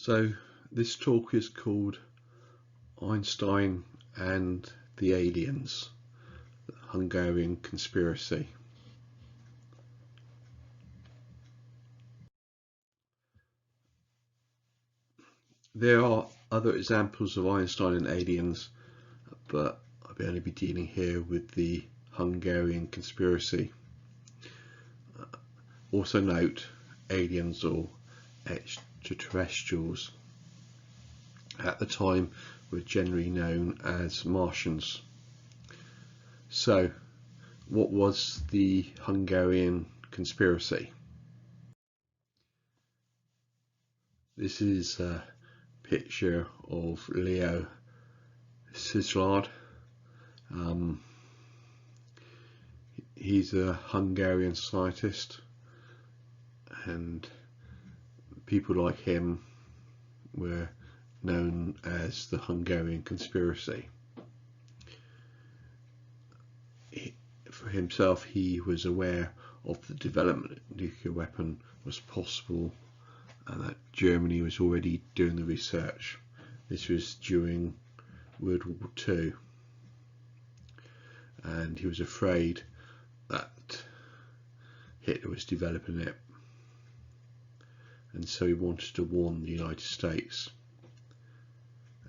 So this talk is called Einstein and the Aliens, the Hungarian Conspiracy. There are other examples of Einstein and aliens, but I'll only be dealing here with the Hungarian conspiracy. Also note, aliens or extraterrestrials at the time were generally known as Martians. So, what was the Hungarian conspiracy? This is a picture of Leo Szilard. He's a Hungarian scientist, and people like him were known as the Hungarian conspiracy. For himself, he was aware of the development of a nuclear weapon was possible, and that Germany was already doing the research. This was during World War II, and he was afraid that Hitler was developing it, and so he wanted to warn the United States,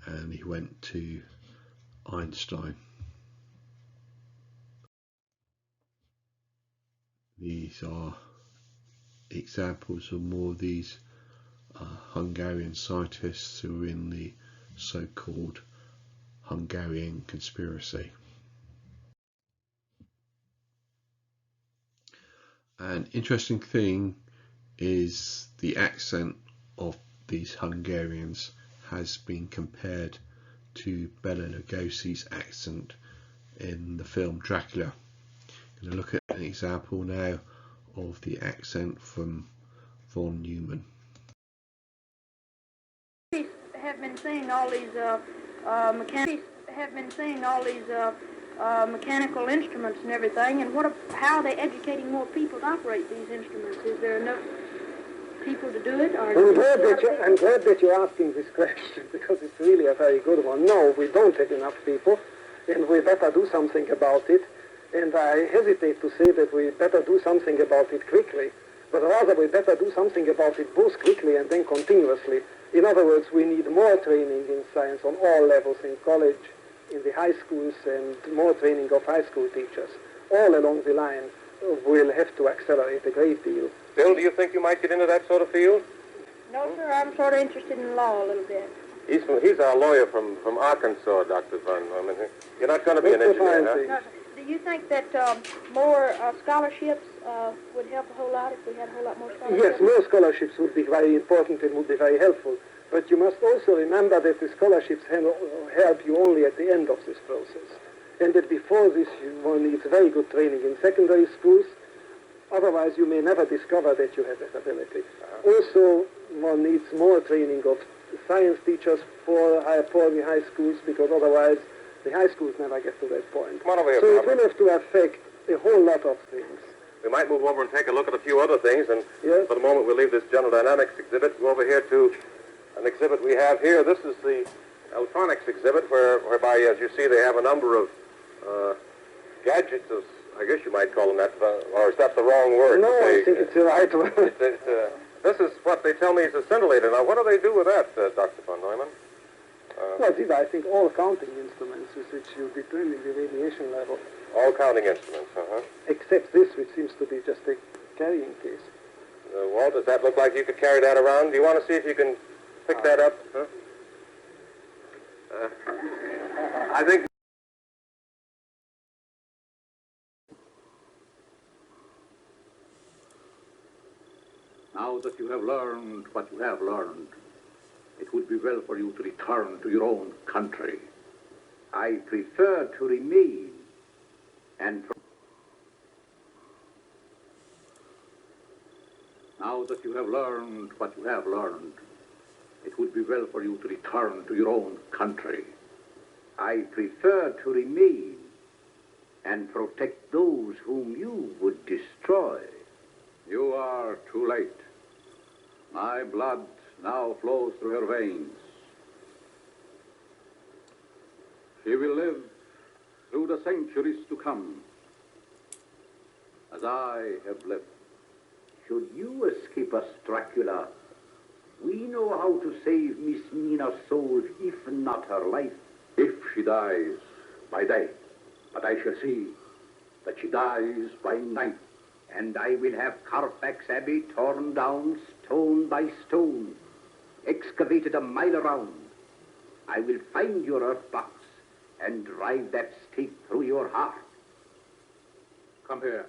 and he went to Einstein. These are examples of more of these Hungarian scientists who were in the so-called Hungarian conspiracy. An interesting thing is the accent of these Hungarians has been compared to Bela Lugosi's accent in the film Dracula. I'm going to look at an example now of the accent from von Neumann. Have been seeing all these mechanical instruments and everything, and how are they educating more people to operate these instruments? Is there enough people to do it? I'm glad that you're asking this question, because it's really a very good one. No, we don't have enough people, and we better do something about it. And I hesitate to say that we better do something about it quickly, but rather we better do something about it both quickly and then continuously. In other words, we need more training in science on all levels, in college, in the high schools, and more training of high school teachers. All along the line will have to accelerate a great deal. Bill, do you think you might get into that sort of field? No, sir, I'm sort of interested in law a little bit. He's our lawyer from Arkansas, Dr. Von Neumann. You're not going to be an engineer, huh? No, sir. Do you think that more scholarships would help a whole lot if we had a whole lot more scholarships? Yes, more scholarships would be very important and would be very helpful. But you must also remember that the scholarships help you only at the end of this process. And that before this, one needs very good training in secondary schools. Otherwise, you may never discover that you have that ability. Also, one needs more training of science teachers for the high schools, because otherwise the high schools never get to that point. Come on over here, so Robert. it will have to affect a whole lot of things. We might move over and take a look at a few other things, and Yes? for the moment we'll leave this general dynamics exhibit, go over here to an exhibit we have here. This is the electronics exhibit, whereby, as you see, they have a number of gadgets, I guess you might call them that, or is that the wrong word? No, I think it's the right word. This is what they tell me is a scintillator. Now, what do they do with that, Dr. von Neumann? Well, these are, I think, all counting instruments with which you determine the radiation level. All counting instruments, Except this, which seems to be just a carrying case. Walt, does that look like you could carry that around? Do you want to see if you can pick that up? Huh? I think... Now that you have learned what you have learned, it would be well for you to return to your own country. I prefer to remain and... Now that you have learned what you have learned, it would be well for you to return to your own country. I prefer to remain and protect those whom you would destroy. You are too late. My blood now flows through her veins. She will live through the centuries to come, as I have lived. Should you escape us, Dracula, we know how to save Miss Mina's soul, if not her life. If she dies by day, but I shall see that she dies by night. And I will have Carfax Abbey torn down stone by stone, excavated a mile around. I will find your earth box and drive that stake through your heart. Come here.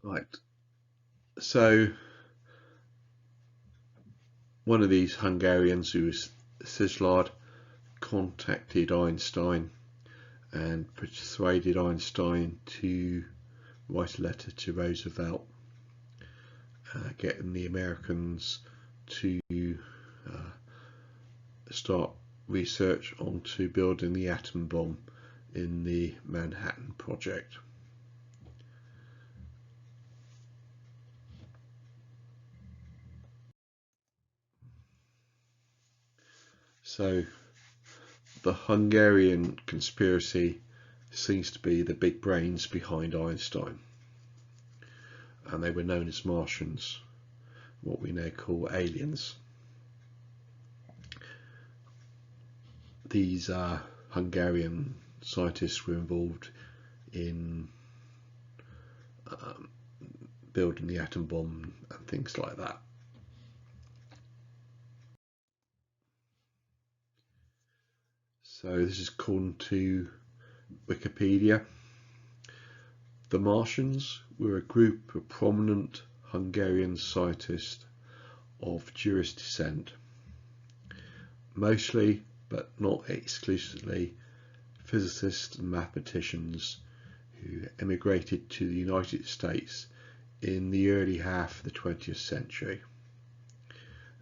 Right. So one of these Hungarians, who was Szilard, contacted Einstein and persuaded Einstein to write a letter to Roosevelt, getting the Americans to start research onto building the atom bomb in the Manhattan Project. So the Hungarian conspiracy seems to be the big brains behind Einstein, and they were known as Martians, what we now call aliens. These Hungarian scientists were involved in building the atom bomb and things like that. So this is according to Wikipedia. The Martians were a group of prominent Hungarian scientists of Jewish descent, mostly but not exclusively physicists and mathematicians who emigrated to the United States in the early half of the 20th century.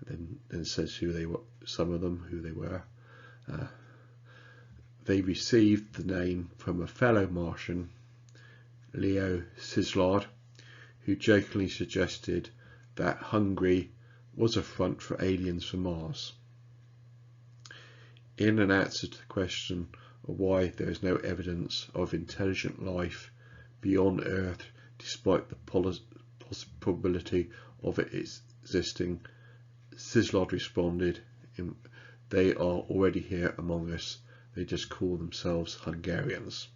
And then it says who they were, some of them who they were. They received the name from a fellow Martian, Leo Szilard, who jokingly suggested that Hungary was a front for aliens from Mars. In an answer to the question of why there is no evidence of intelligent life beyond Earth despite the probability of it existing, Szilard responded, "They are already here among us. They just call themselves Hungarians."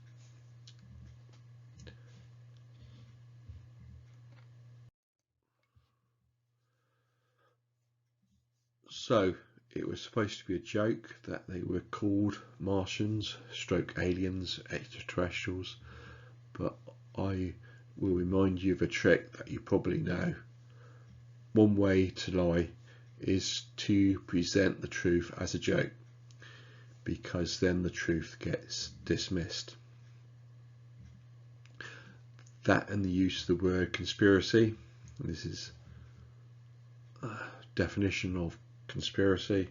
So it was supposed to be a joke that they were called Martians, stroke aliens, extraterrestrials, but I will remind you of a trick that you probably know. One way to lie is to present the truth as a joke, because then the truth gets dismissed. That and the use of the word conspiracy. This is a definition of conspiracy,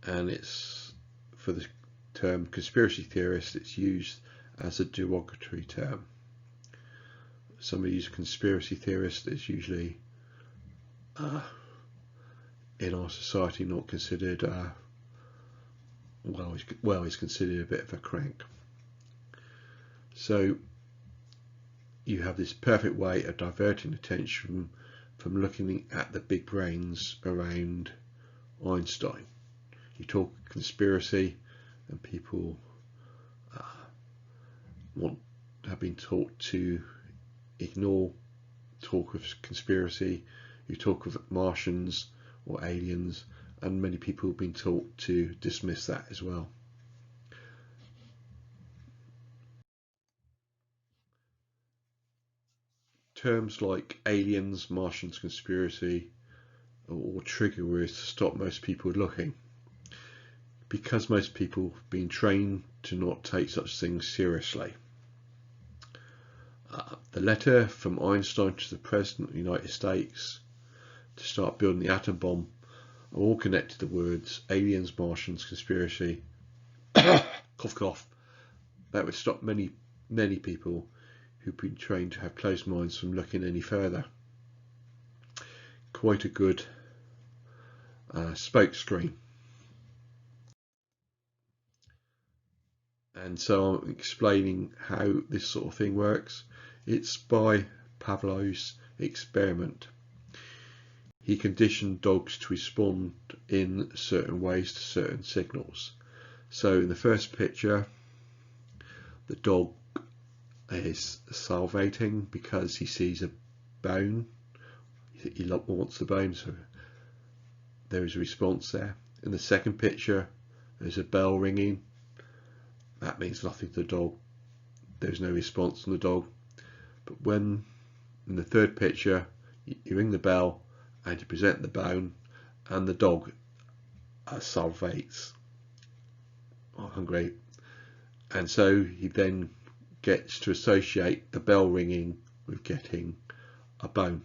and it's for the term conspiracy theorist, it's used as a derogatory term. Somebody who's a conspiracy theorist is usually in our society not considered he's considered a bit of a crank. So you have this perfect way of diverting attention from looking at the big brains around Einstein. You talk conspiracy and people have been taught to ignore talk of conspiracy. You talk of Martians or aliens, and many people have been taught to dismiss that as well. Terms like aliens, Martians, conspiracy or trigger words to stop most people looking, because most people have been trained to not take such things seriously. The letter from Einstein to the President of the United States to start building the atom bomb are all connected to the words aliens, Martians, conspiracy. Cough, cough. That would stop many people who've been trained to have closed minds from looking any further. Quite a good spoke screen. And so I'm explaining how this sort of thing works. It's by Pavlov's experiment. He conditioned dogs to respond in certain ways to certain signals. So in the first picture, the dog is salivating because he sees a bone. He wants the bone, so there is a response there. In the second picture, there's a bell ringing. That means nothing to the dog. There's no response from the dog. But when in the third picture, you ring the bell and you present the bone, and the dog salivates, or hungry, and so he then gets to associate the bell ringing with getting a bone.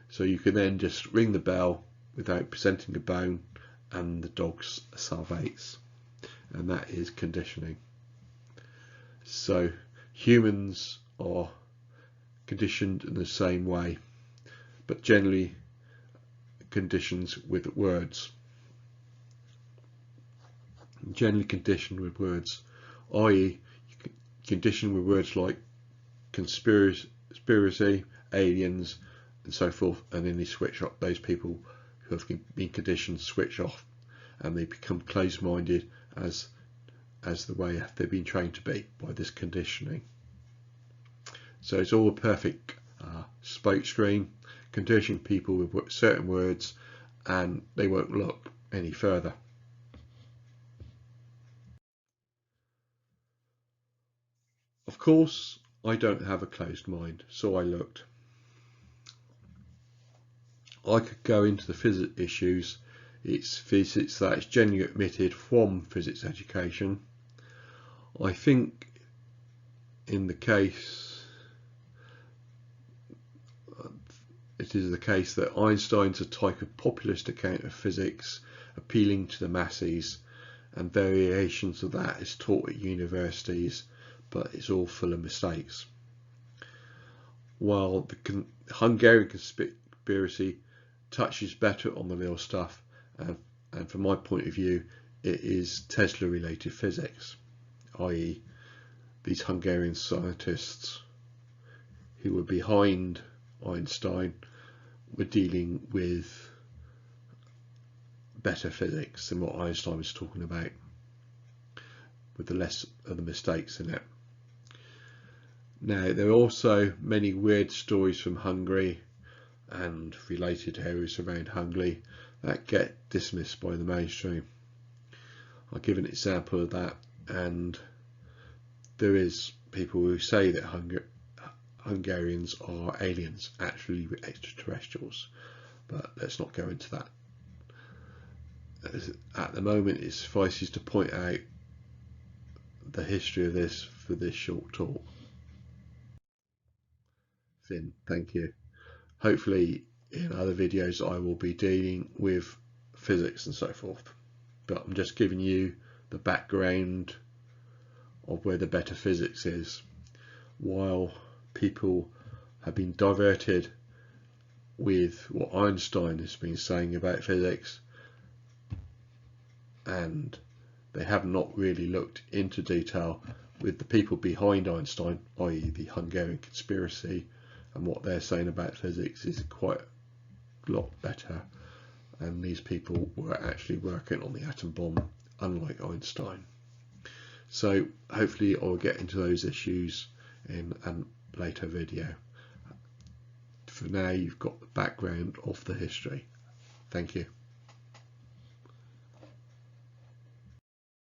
So you can then just ring the bell without presenting a bone, and the dog salivates, and that is conditioning. So humans are conditioned in the same way, but generally conditions with words. Generally conditioned with words, i.e. you can condition with words like conspiracy, aliens, and so forth, and then they switch off. Those people who have been conditioned switch off, and they become closed-minded as the way they've been trained to be by this conditioning. So it's all a perfect spoke screen, conditioning people with certain words, and they won't look any further. Of course, I don't have a closed mind, so I looked. I could go into the physics issues. It's physics that is generally omitted from physics education. I think in the case, it is the case that Einstein's a type of populist account of physics appealing to the masses, and variations of that is taught at universities, but it's all full of mistakes. While the Hungarian conspiracy touches better on the real stuff, and from my point of view, it is Tesla related physics, i.e. these Hungarian scientists who were behind Einstein were dealing with better physics than what Einstein was talking about, with the less of the mistakes in it. Now, there are also many weird stories from Hungary and related areas around Hungary that get dismissed by the mainstream. I'll give an example of that, and there is people who say that Hungarians are aliens, actually extraterrestrials, but let's not go into that. At the moment, it suffices to point out the history of this for this short talk. Finn, thank you. Hopefully in other videos I will be dealing with physics and so forth, but I'm just giving you the background of where the better physics is, while people have been diverted with what Einstein has been saying about physics, and they have not really looked into detail with the people behind Einstein, i.e. the Hungarian conspiracy, and what they're saying about physics is quite a lot better, and these people were actually working on the atom bomb, unlike Einstein. So hopefully I'll get into those issues in a later video. For now, you've got the background of the history. Thank you.